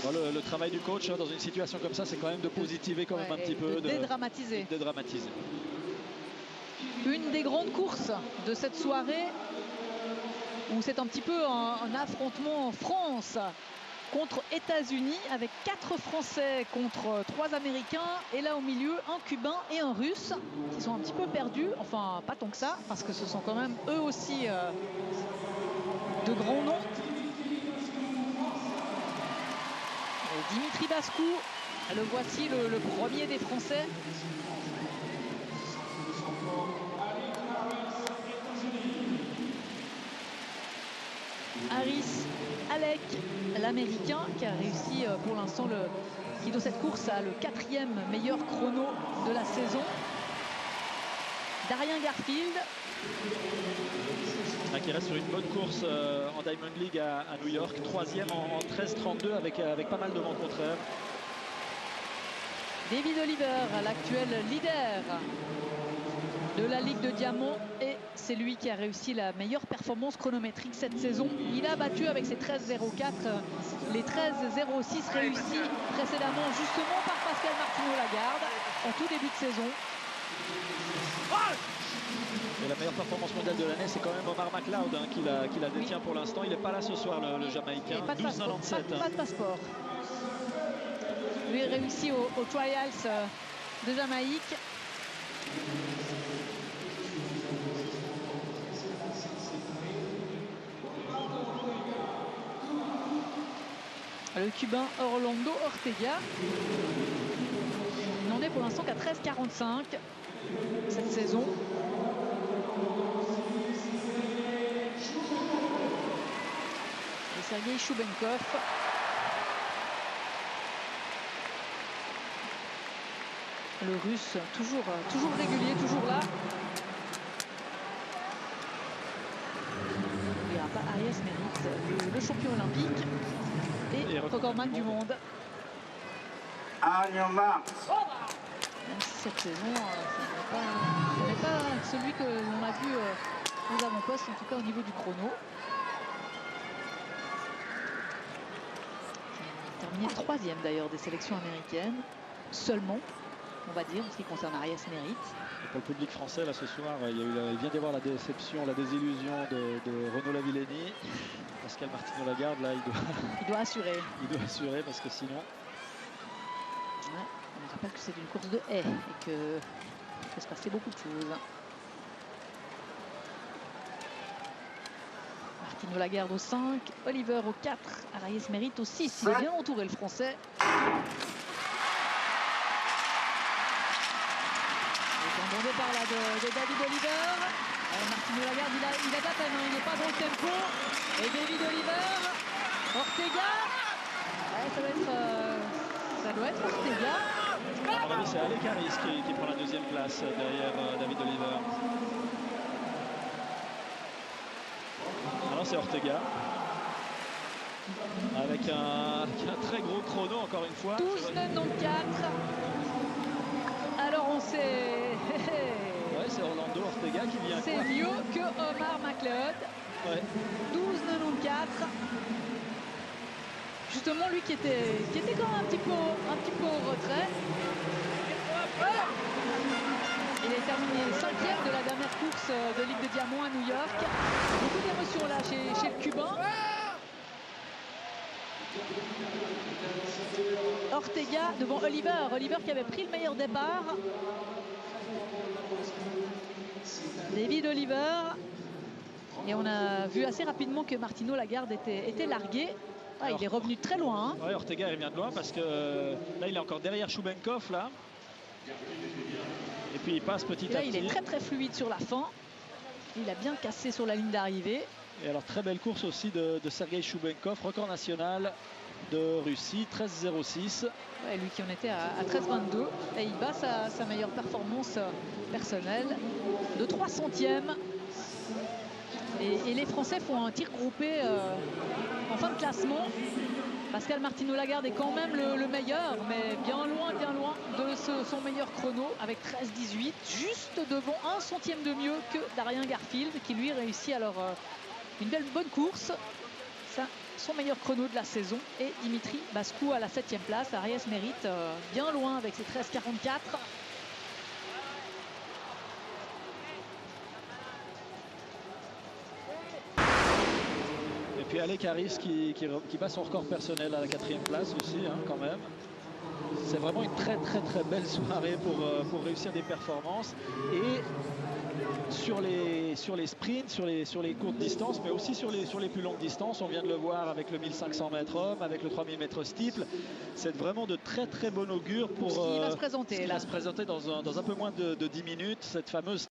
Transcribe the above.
Bon, le travail du coach dans une situation comme ça, c'est quand même de positiver quand même un petit peu. De dédramatiser. Dédramatiser. Une des grandes courses de cette soirée, où c'est un petit peu un affrontement en France contre États-Unis, avec 4 Français contre 3 Américains, et là au milieu un Cubain et un Russe qui sont un petit peu perdus, enfin pas tant que ça, parce que ce sont quand même eux aussi de grands noms. Et Dimitri Bascou, le voici le premier des Français. Harris Alec, l'Américain, qui a réussi pour l'instant, qui dans cette course a le 4e meilleur chrono de la saison. Darien Garfield. Qui reste sur une bonne course en Diamond League à New York, 3e en 13-32 avec pas mal de vent contraire. David Oliver, l'actuel leader de la Ligue de Diamant, et c'est lui qui a réussi la meilleure performance chronométrique cette saison. Il a battu avec ses 13.04 les 13.06 réussis précédemment justement par Pascal Martino-Lagarde en tout début de saison. Et la meilleure performance mondiale de l'année, c'est quand même Omar McLeod qui la détient pour l'instant. Il n'est pas là ce soir, le Jamaïcain. Pas de passeport. Lui réussit au Trials de Jamaïque. Le Cubain Orlando Ortega. Il n'en est pour l'instant qu'à 13.45 cette saison. Et Sergei Choubenkov. Le Russe, toujours régulier, toujours là. Il n'y aura pas Arias Merritt, le champion olympique et recordman du monde. Même si cette saison, ce n'est pas celui que l'on a vu aux avant-postes, en tout cas au niveau du chrono. Il a terminé 3e d'ailleurs des sélections américaines, seulement, on va dire, en ce qui concerne Arias Merritt. Et pour le public français, là ce soir, il vient d'y avoir la déception, la désillusion de Renaud Lavillenie. Pascal Martino-Lagarde, là, il doit assurer. Il doit assurer parce que sinon. Ouais, on rappelle que c'est une course de haies et qu'il peut se passer beaucoup de choses. Martino-Lagarde au 5, Oliver au 4, Arias Merritt au 6. Il est bien entouré, le Français. Bon départ là de David Oliver. Martino-Lagarde, il a de la peine, hein, il n'est pas dans le tempo. Et David Oliver, Ortega. Ouais, ça doit être Ortega. À mon avis, c'est Alec Harris qui prend la 2e place derrière David Oliver. Alors c'est Ortega. Avec un très gros chrono encore une fois. 12.94. Alors on sait. Ouais, c'est Orlando Ortega qui vient. C'est mieux que Omar McLeod. Ouais. 12.94. Justement, lui qui était quand même un petit peu au retrait. Il est terminé 5e de la dernière course de Ligue de Diamant à New York. Beaucoup d'émotions là chez le Cubain. Ortega devant Oliver. Oliver qui avait pris le meilleur départ. David Oliver. Et on a vu assez rapidement que Martino-Lagarde était largué. Ah, il est revenu très loin. Ouais, Ortega il revient de loin parce que là il est encore derrière Choubenkov là. Et puis il passe petit à petit. Il est très fluide sur la fin. Il a bien cassé sur la ligne d'arrivée. Et alors très belle course aussi de Sergei Choubenkov, record national de Russie, 13.06. Ouais, lui qui en était à 13.22. Et il bat sa meilleure performance personnelle de 3 centièmes. Et les Français font un tir groupé en fin de classement. Pascal Martino-Lagarde est quand même le meilleur, mais bien loin de son meilleur chrono avec 13.18, juste devant 1 centième de mieux que Darien Garfield, qui lui réussit alors une bonne course. son meilleur chrono de la saison. Et Dimitri Bascou à la 7e place. Ariès Mérite bien loin avec ses 13,44. Et puis Alec Harris qui bat son record personnel à la 4e place aussi, hein, quand même. C'est vraiment une très belle soirée pour réussir des performances. Et sur les sprints, sur les courtes distances, mais aussi sur les plus longues distances, on vient de le voir avec le 1500 mètres homme, avec le 3000 mètres steeple. C'est vraiment de très bon augure pour ce qui va se présenter, dans un peu moins de 10 minutes, cette fameuse